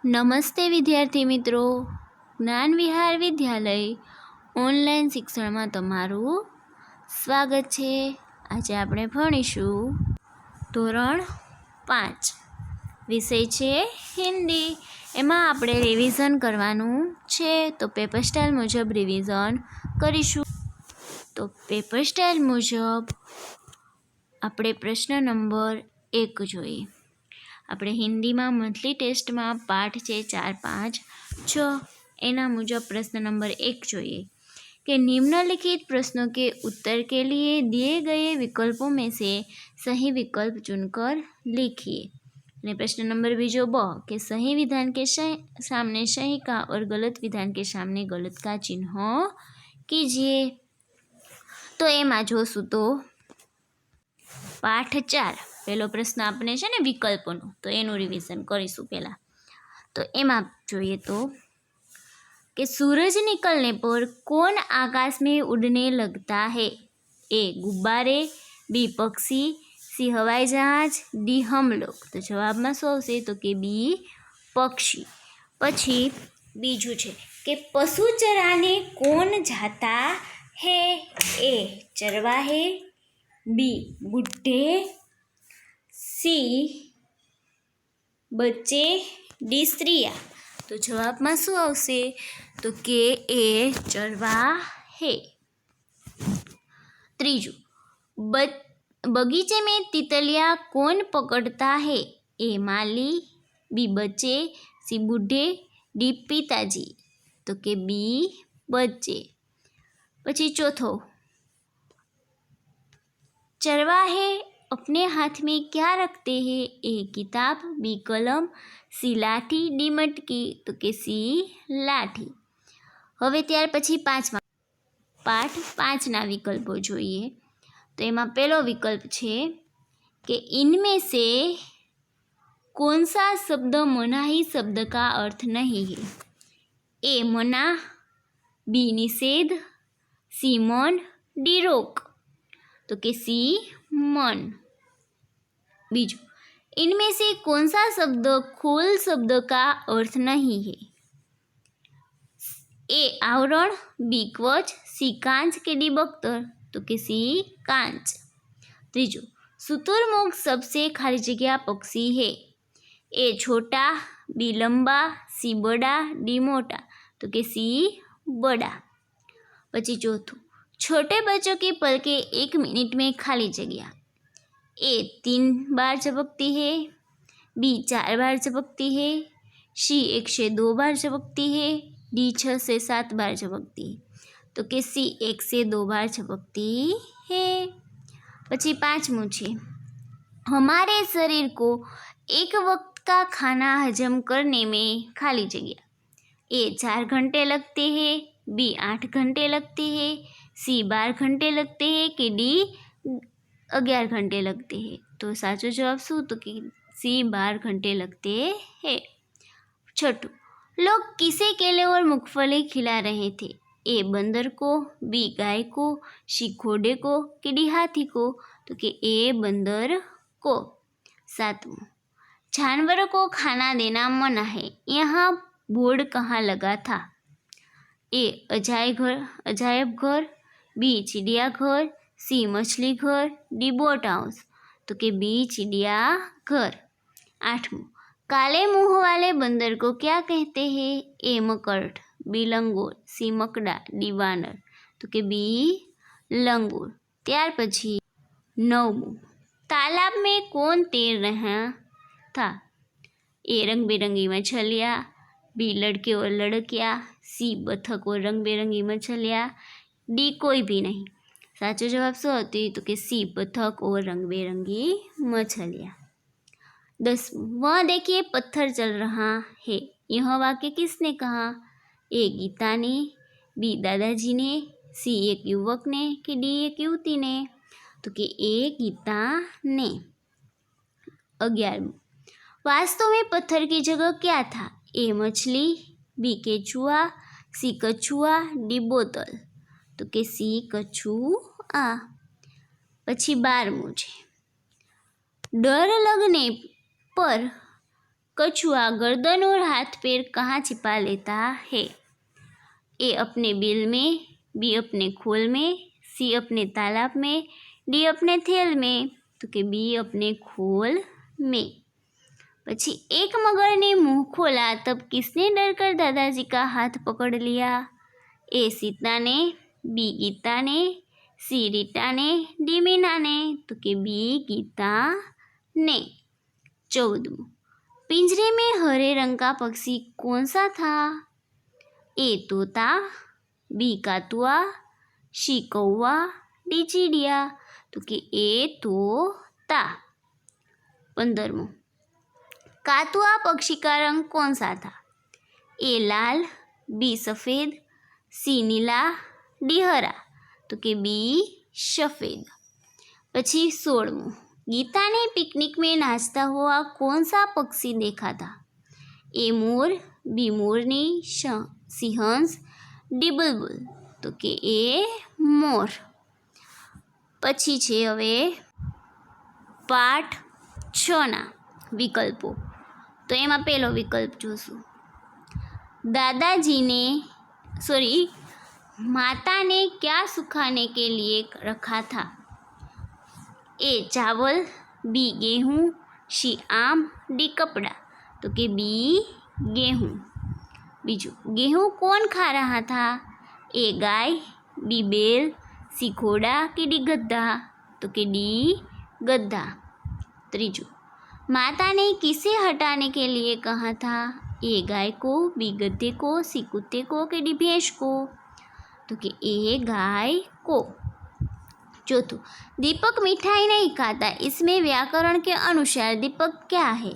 નમસ્તે વિદ્યાર્થી મિત્રો, જ્ઞાન વિહાર વિદ્યાલય ઓનલાઈન શિક્ષણમાં તમારું સ્વાગત છે। આજે આપણે ભણીશું ધોરણ 5, વિષય છે હિન્દી। એમાં આપણે રિવિઝન કરવાનું છે, તો પેપર સ્ટાઇલ મુજબ રિવિઝન કરીશું। તો પેપર સ્ટાઇલ મુજબ આપણે પ્રશ્ન નંબર 1 જોઈએ। આપણે હિન્દીમાં મંથલી ટેસ્ટમાં पाठ છે 4, 5, 6 एना मुजब प्रश्न नंबर 1 જોઈએ कि निम्नलिखित प्रश्नों के उत्तर के लिए दिए गए विकल्पों में से सही विकल्प चुनकर लिखिए। અને प्रश्न नंबर 2 ब कि सही विधान के सामने सही का और गलत विधान के सामने गलत का चिन्ह कीजिए। तो एमा जोशू तो पाठ 4 पहलो प्रश्न आपने छे ने विकल्पोनो, तो एनु रिविजन करीशुं पहला। तो एमा જોઈએ तो कि सूरज निकलने पर कौन आकाश में उड़ने लगता है? ए गुब्बारे, बी पक्षी, सी हवाई जहाज, डी हम लोग। तो जवाब में શું આવશે? तो कि बी पक्षी। પછી બીજું છે કે પશુ ચરાને कौन जाता है? ए चरवाहे, बी बुढ़े, सी बच्चे, डी स्त्रियाँ। तो जवाब में शू आवशे? तो के ए चरवाहे। त्रीजू, बगीचे में तितलियाँ कौन पकड़ता है? ए माली, बी बच्चे, सी बूढ़े, डी पिताजी। तो के बी बच्चे। पछी चौथो, चरवाहे अपने हाथ में क्या रखते हैं? ए किताब, बी कलम, सी लाठी, डी मटकी। तो के सी लाठी। हवे त्यार पछी पाठ 5 ना विकल्पो जोईए। तो एमां पहलो विकल्प छे कि इनमें से कौन सा शब्द मनाही शब्द का अर्थ नहीं है? ए मना, बी निषेध, सी मन, डी रोक। तो कि सी मन। बीजू, इनमें से कौन सा शब्द खोल शब्द का अर्थ नहीं है? ए आवरण, बी कवच, सी कांच के डी बख्तर। तो कि सी कांच। तीजू, शुतुरमुर्ग सबसे खाली जगह पक्षी है। ए छोटा, बी लंबा, सी बड़ा, डी मोटा। तो कि सी बड़ा। पची चौथू, छोटे बच्चों की पलकें 1 मिनट में खाली जगह। ए 3 बार झपकती है, बी 4 बार झपकती है, सी 1 से 2 बार झपकती है, डी 6 से 7 बार झपकती है। तो कि सी 1 से 2 बार झपकती है। पछी 5मुं छे, हमारे शरीर को एक वक्त का खाना हजम करने में खाली जगह। ए 4 घंटे लगते हैं, बी 8 घंटे लगते हैं, सी 12 घंटे लगते हैं, कि डी 11 घंटे लगते हैं। तो साचो जवाब शू? तो कि सी 12 घंटे लगते हैं। छठू, लोग किसे केले और मूंगफली खिला रहे थे? ए बंदर को, बी गाय को, सी घोड़े को, कि डी हाथी को। तो कि ए बंदर को। 7वां, जानवरों को खाना देना मना है, यहाँ बोर्ड कहाँ लगा था? ए अजायब घर, बी चिड़ियाघर, सी मछली घर, डी बोट हाउस। तो कि बी चिड़ियाघर। 8वां, काले मुंह वाले बंदर को क्या कहते हैं? ए मकड़, बी लंगूर, सी मकड़ा, डी वानर। तो कि बी लंगूर। त्यार पछी 9मुं, तालाब में कौन तैर रहा था? ए रंग बिरंगी मछलियाँ, बी लड़के और लड़कियाँ, सी बतख और रंग बिरंगी मछलियाँ, डी कोई भी नहीं। साचो जवाब शू होती? तो कि सी बतख और रंग बिरंगी मछलियाँ। 10वां, वह देखिए पत्थर चल रहा है, यह वाक्य किसने कहा? ए गीता ने, बी दादाजी ने, सी एक युवक ने, कि डी एक युवती ने। तो कि ए गीता ने। 11वां, वास्तव में पत्थर की जगह क्या था? ए मछली, बी केचुआ, सी कछुआ, डी बोतल। तो कि सी कछुआ। પછી 12મું છે, डर लगने पर कछुआ गर्दन और हाथ पैर कहाँ छिपा लेता है? ए अपने बिल में, बी अपने खोल में, सी अपने तालाब में, डी अपने थैल में। तो कि बी अपने खोल में। પછી एक मगर ने मुंह खोला तब किसने डरकर दादाजी का हाथ पकड़ लिया? ए सीता ने, बी गीता ने, सी रीटा ने, डी मीना ने। तो कि बी गीता ने। 14 पिंजरे में हरे रंग का पक्षी कौन सा था? ए तोता, बी कातुआ, सी कौवा, डी चिड़िया। तो कि ए तोता। 15 कातुआ पक्षी का रंग कौन सा था? ए लाल, बी सफ़ेद, सी नीला, डी हरा। तो कि बी सफ़ेद। પછી 16 गीता ने पिकनिक में नाचता हुआ कौन सा पक्षी देखा था? ए मोर, बी मोरनी, सी हंस, डी बुलबुल। तो कि ए मोर। પછી છે હવે પાઠ 6ના વિકલ્પો। तो एमा पहलो विकल्प जोशू। दादाजी ने माता ने क्या सुखाने के लिए रखा था? ए चावल, बी गेहूँ, सी आम, डी कपड़ा। तो कि बी गेहूँ। बीजू गेहूँ कौन खा रहा था? ए गाय, बी बैल, सी घोड़ा कि डी गधा। तो कि डी गधा। त्रीजू माता ने किसे हटाने के लिए कहा था? ए गाय को, बी गधे को, सी कुत्ते को कि डी भैंस को। तो कि ए गाय को। चौथुं दीपक मिठाई नहीं खाता, इसमें व्याकरण के अनुसार दीपक क्या है?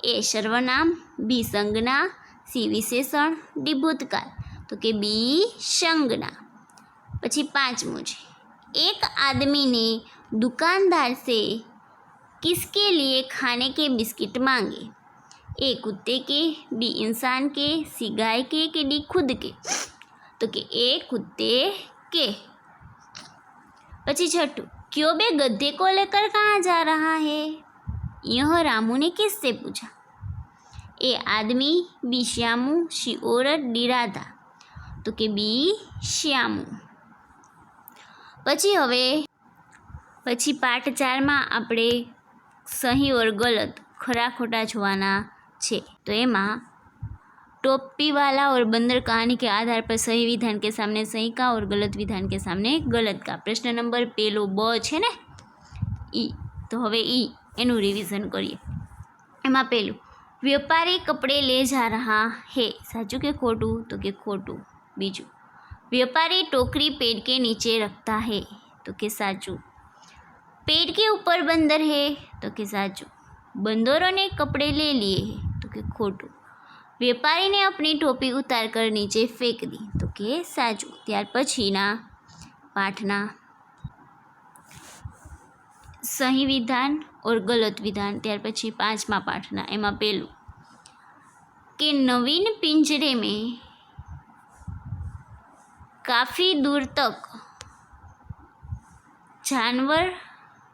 ए सर्वनाम, बी संज्ञा, सी विशेषण, डी भूतकाल। तो कि बी संज्ञा। પછી 5મું છે एक आदमी ने दुकानदार से किसके लिए खाने के बिस्किट मांगे? ए कुत्ते के, बी इंसान के, सी गाय के कि डी खुद के। तो कि ए कुत्ते के। પછી 6ठुं क्योबे गधे को लेकर कहाँ जा रहा है? यह रामू ने किससे पूछा? ए आदमी, बी श्यामू, सी औरत, डी राधा। तो कि बी श्यामू। પછી હવે પાઠ 4માં આપણે सही और गलत खरा खोटा जोवाना छे। तो एमा टोपी वाला और बंदर कहानी के आधार पर सही विधान के सामने सही का और गलत विधान के सामने गलत का। प्रश्न नंबर पेलो ब छे ने ई। तो हवे ई एनु रिविजन करिए। एमा पेलू व्यापारी कपड़े ले जा रहा है, साचू के खोटू? तो के खोटू। बीजू व्यापारी टोकरी पेड़ के नीचे रखता है। तो के साचू। पेड़ के ऊपर बंदर है। तो के साचू। बंदरों ने कपड़े ले लिए हैं। तो के खोटू। व्यापारी ने अपनी टोपी उतार कर नीचे फेंक दी। तो के साचू। त्यार पछीना पाठना सही विधान और गलत विधान। त्यार पछी 5मा पाठना एमा पेलू के नवीन पिंजरे में काफ़ी दूर तक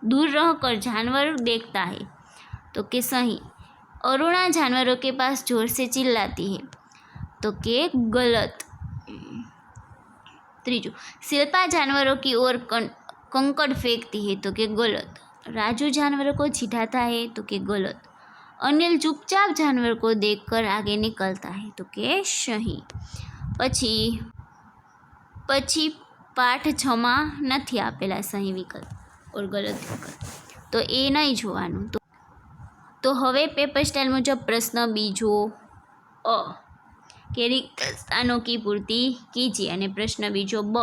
दूर रहकर जानवर देखता है। तो के सही। अरुणा जानवरों के पास जोर से चिल्लाती है। तो के गलत। त्रीजू शिल्पा जानवरों की ओर कंकड़ फेंकती है। तो के गलत। राजू जानवरों को चिढ़ाता है। तो के गलत। अनिल चुपचाप जानवर को देखकर आगे निकलता है। तो के सही। પછી પાઠ 6માં નથી આપેલા સહી વિકલ્પ और गलत વિકલ્પ, તો એ નહીં જોવાનું। તો હવે પેપર સ્ટાઇલ મુજબ પ્રશ્ન બીજો અ કે रिक्त स्थानों की पूर्ति कीजिए અને પ્રશ્ન બીજો બ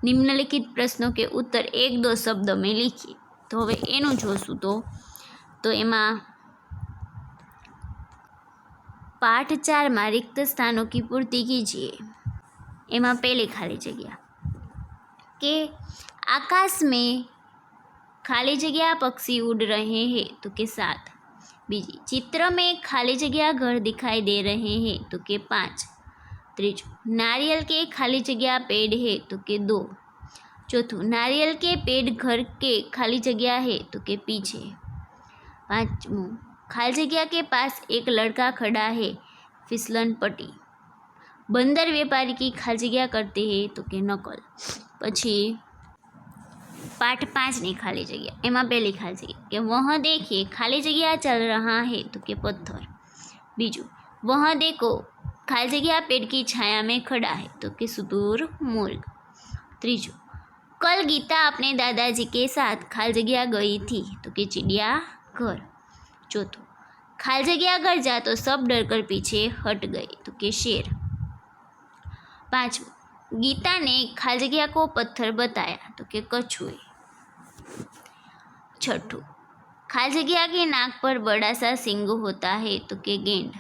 निम्नलिखित प्रश्नों के उत्तर 1-2 शब्दों में लिखिए। तो હવે એનું જોશું। તો એમાં પાઠ 4માં रिक्त स्थानों की पूर्ति कीजिए एमा पहली खाली जगह के आकाश में खाली जगह पक्षी उड़ रहे हैं। तो के 7। बीजी चित्र में खाली जगह घर दिखाई दे रहे हैं। तो के 5। तीजू नारियल के खाली जगह पेड़ है। तो के 2। चौथू नारियल के पेड़ घर के खाली जगह है। तो के पीछे। 5मुं खाली जगह के पास एक लड़का खड़ा है, फिसलन पट्टी। बंदर व्यापारी की खाली जगह करते हैं, तो के नकल। पछी पाठ 5 ની खाली जगह, एमा पहली खाली जगह कि वह देखिए खाली जगह चल रहा है, तो के पत्थर। बीजू वह देखो खाली जगह पेड़ की छाया में खड़ा है, तो के शुतुरमुर्ग। तीजू कल गीता अपने दादाजी के साथ खाली जगह गई थी, तो के चिड़िया घर। चौथो खाली जगह घर जा तो सब डरकर पीछे हट गए, तो के शेर। पांचवं गीता ने खाली जगह को पत्थर बताया, तो के कछुए। छठो खाली जगह के नाक पर बड़ा सा सिंग होता है, तो के गेंड।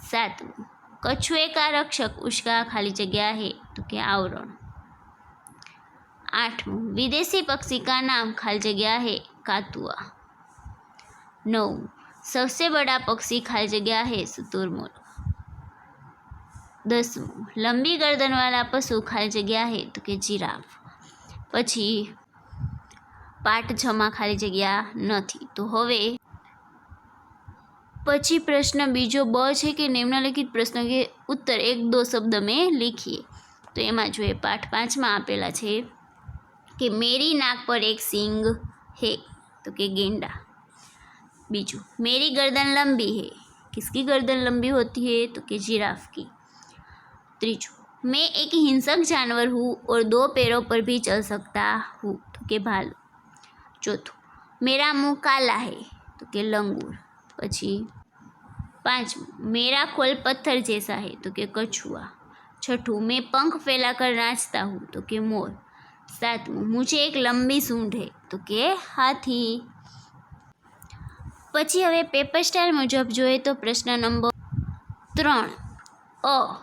सातवं कछुए का रक्षक उसका खाली जगह है, तो के आवरण। आठवं विदेशी पक्षी का नाम खाली जगह है, कातुआ। 9 सबसे बड़ा पक्षी खाली जगह है, शुतुरमुर्ग। 10 लंबी गर्दन वाला पशु खाली जगह है, तो के जिराफ। पछी पाठ 6 में खाली जगह नहीं, तो हवे पछी प्रश्न बीजो ब है कि निम्नलिखित प्रश्नों के उत्तर 1-2 शब्द में लिखिए। तो एमा जो पाठ 5 में आपेला है कि मेरी नाक पर एक सींग है, तो के गेंडा। बीजू मेरी गर्दन लंबी है, किसकी गर्दन लंबी होती है, तो के जिराफ की। तीजू मैं एक हिंसक जानवर हूँ और 2 पैरों पर भी चल सकता हूँ, तो के भालू। चौथो मेरा मुंह काला है, तो के लंगूर। पछी 5 मेरा खोल पत्थर जैसा है, तो के कछुआ। 6 मैं पंख फैलाकर नाचता हूँ, तो के मोर। 7 मुझे एक लंबी सूंड है, तो के हाथी। पछी हवे पेपर स्टाइल मुजब जोए तो प्रश्न नंबर 3 अ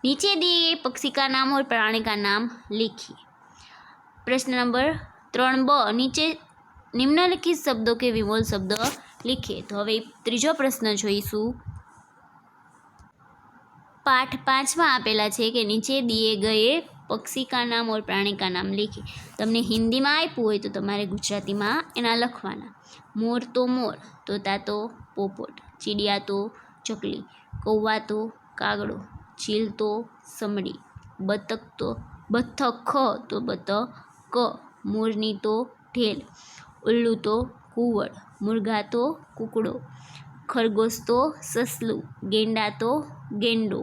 नीचे दिए गए पक्षी का नाम और प्राणी का नाम लिखिए। प्रश्न नंबर 3 ब नीचे निम्नलिखित शब्दों के विमोल शब्द लिखिए। तो हवे त्रीजो प्रश्न जोईशुं। पाठ 5 में आपेला है कि नीचे दिए गए पक्षी का नाम और प्राणी का नाम लिखिए। तमने हिंदी में आप्युं होय तो तमारे गुजराती में एना लखवाना। मोर तो मोर, तोता तो पोपट, चिड़िया तो चकली, कौवा तो कागड़ो, चील तो समड़ी, बतख तो बतक, मोरनी तो ढेल, उल्लू तो कुवड़, मुर्गा तो कुकड़ो, खरगोश तो ससलू, गेंडा तो गेंडो,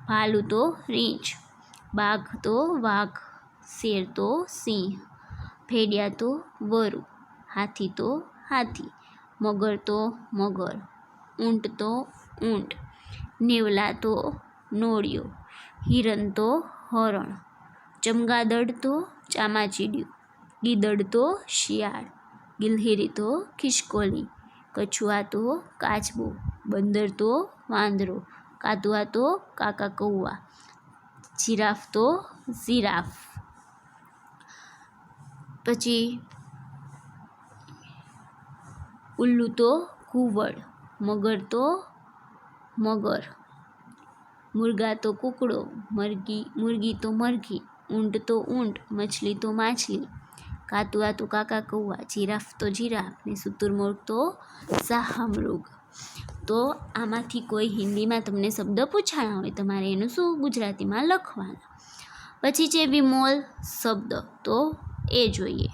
भालू तो रींछ, बाघ तो वाघ, शेर तो सिंह, भेड़िया तो वरु, हाथी तो हाथी, मगर तो मगर, ऊंट तो ऊंट, नेवला तो नोड़ियो, हिरण तो हरण, चमगादड़ तो चामाचीडिયું, गीदड़ तो शियाळ, गिलहरी तो खिसकोली, कछुआ तो काचबो, बंदर तो वांदरो, कातुआ तो काका कौवा, जिराफ तो जिराफ। पछी उल्लू तो कुवड़, मगर तो मगर, मुर्गा तो कुकड़ो, मुर्गी तो मरघी, ऊंट तो ऊंट, मछली तो माछली, कातुआ तो काका कौवा, जिराफ तो जिराफ ने शुतुरमुर्ग तो शाहमृग। तो आमांथी कोई हिंदी में तमने शब्द पूछाया होय तमारे एनुं शुं गुजराती में लखवाना। पछी छे विमोल शब्द, तो ए जोईए।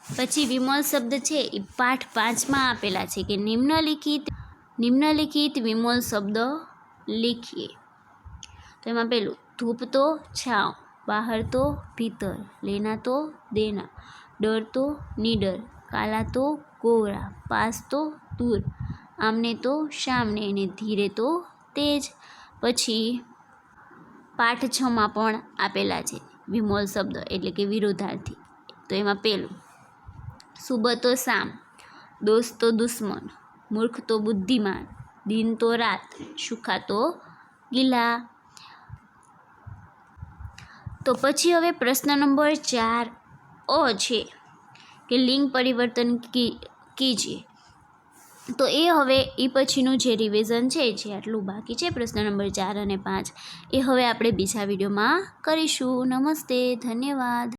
पछी विमोल शब्द छे ए पाठ 5 में आपेला छे कि निम्नलिखित विमोल शब्द लिखिए। तो एमां पहेलुं धूप तो छाँव, बाहर तो भीतर, लेना तो देना, डर तो निडर, काला तो गोरा, पास तो दूर, आमने तो सामने ने धीरे तो तेज। पछी पाठ 6 में पण आपेला छे विमोल शब्द एटले के विरोधार्थी। तो एमां पहेलुं सुबह तो शाम, दोस्त तो दुश्मन, मूर्ख तो बुद्धिमान, दिन तो रात, सूखा तो गीला। तो पछी हवे प्रश्न नंबर 4 अ छे कि लिंग परिवर्तन कीजिए। तो ए हवे ए पछीनुं जे रिविजन छे जे आटલું बाकी छे प्रश्न नंबर 4 અને 5 ए हवे आपणे बीजा विडियोमां करीशुं। नमस्ते, धन्यवाद।